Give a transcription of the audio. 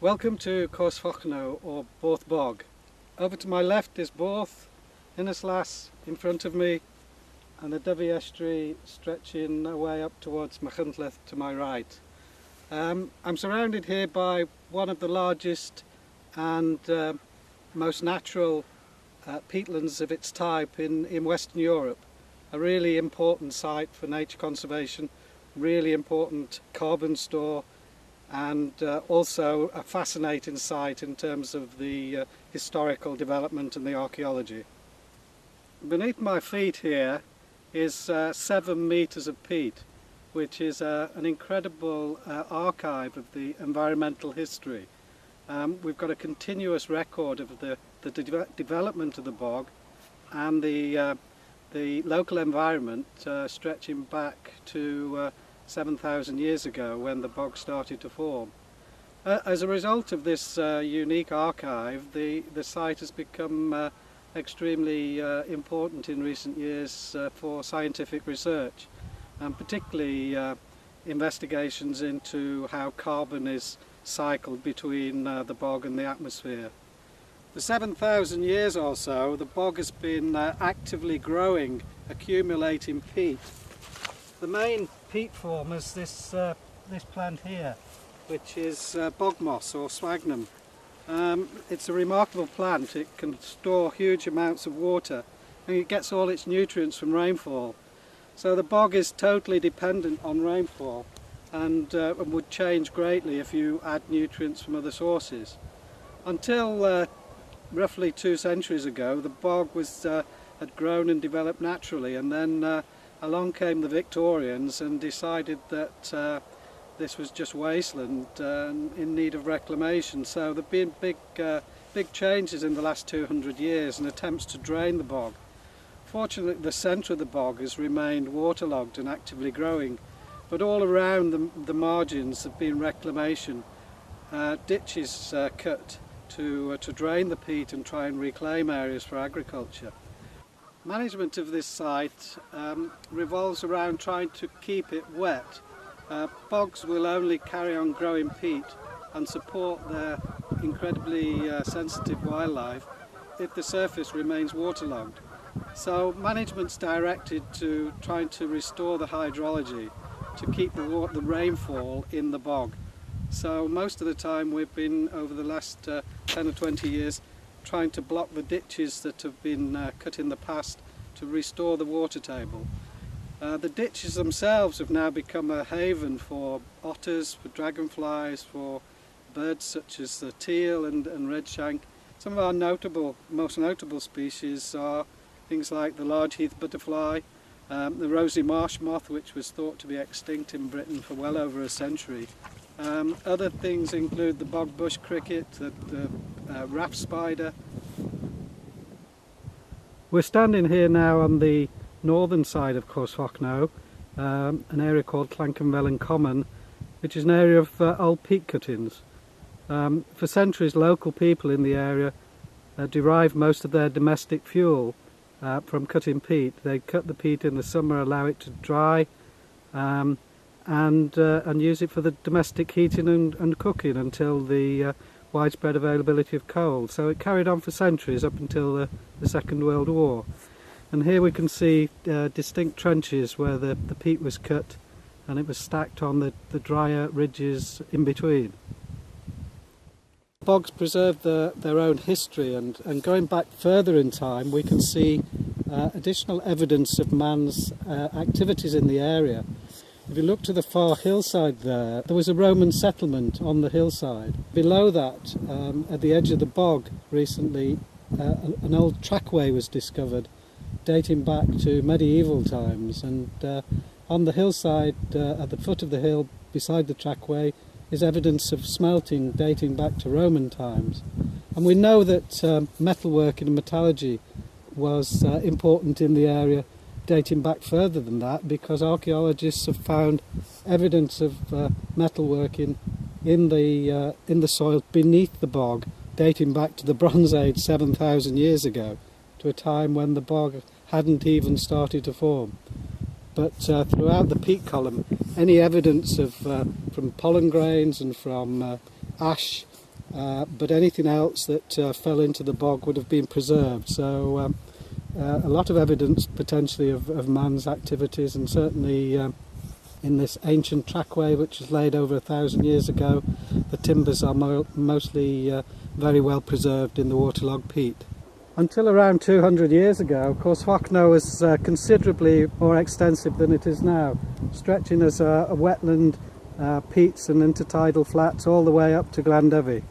Welcome to Cwrs Fochno, or Borth Bog. Over to my left is Borth, Innislas in front of me, and the Dyfi estuary stretching away up towards Machynlleth to my right. I'm surrounded here by one of the largest and most natural peatlands of its type in Western Europe. A really important site for nature conservation, really important carbon store, and also a fascinating site in terms of the historical development and the archaeology. Beneath my feet here is 7 metres of peat, which is an incredible archive of the environmental history. We've got a continuous record of the development of the bog and the local environment stretching back to 7,000 years ago when the bog started to form. As a result of this unique archive, the site has become extremely important in recent years for scientific research, and particularly investigations into how carbon is cycled between the bog and the atmosphere. For 7,000 years or so, the bog has been actively growing, accumulating peat. The main peat form is this plant here, which is bog moss or sphagnum. It's a remarkable plant. It can store huge amounts of water and it gets all its nutrients from rainfall. So the bog is totally dependent on rainfall and would change greatly if you add nutrients from other sources. Until roughly 2 centuries ago, the bog had grown and developed naturally, and then along came the Victorians and decided that this was just wasteland in need of reclamation. So there have been big changes in the last 200 years and attempts to drain the bog. Fortunately, the centre of the bog has remained waterlogged and actively growing, but all around the margins have been reclamation, ditches cut to drain the peat and try and reclaim areas for agriculture. Management of this site revolves around trying to keep it wet. Bogs will only carry on growing peat and support their incredibly sensitive wildlife if the surface remains waterlogged. So management's directed to trying to restore the hydrology to keep the rainfall in the bog. So most of the time we've been, over the last 10 or 20 years, trying to block the ditches that have been cut in the past to restore the water table. The ditches themselves have now become a haven for otters, for dragonflies, for birds such as the teal and redshank. Some of our most notable species are things like the large heath butterfly, the rosy marsh moth, which was thought to be extinct in Britain for well over a century. Other things include the bog bush cricket, the raft spider. We're standing here now on the northern side of Cwrs Fochno, an area called Llancanfelen Common, which is an area of old peat cuttings. For centuries, local people in the area derived most of their domestic fuel from cutting peat. They cut the peat in the summer, allow it to dry, and use it for the domestic heating and cooking until the widespread availability of coal. So it carried on for centuries up until the Second World War. And here we can see distinct trenches where the peat was cut and it was stacked on the drier ridges in between. Bogs preserve their own history, and going back further in time we can see additional evidence of man's activities in the area. If you look to the far hillside there was a Roman settlement on the hillside. Below that, at the edge of the bog recently, an old trackway was discovered dating back to medieval times, and on the hillside, at the foot of the hill beside the trackway, is evidence of smelting dating back to Roman times. And we know that metalwork and metallurgy was important in the area dating back further than that, because archaeologists have found evidence of metalworking in the soil beneath the bog dating back to the Bronze Age 7,000 years ago, to a time when the bog hadn't even started to form. But throughout the peat column, any evidence of from pollen grains and from ash but anything else that fell into the bog would have been preserved. So a lot of evidence potentially of man's activities, and certainly in this ancient trackway which was laid over 1,000 years ago, the timbers are mostly very well preserved in the waterlogged peat. Until around 200 years ago, of course, Fochno was considerably more extensive than it is now, stretching as a wetland, peats and intertidal flats all the way up to Dyfi.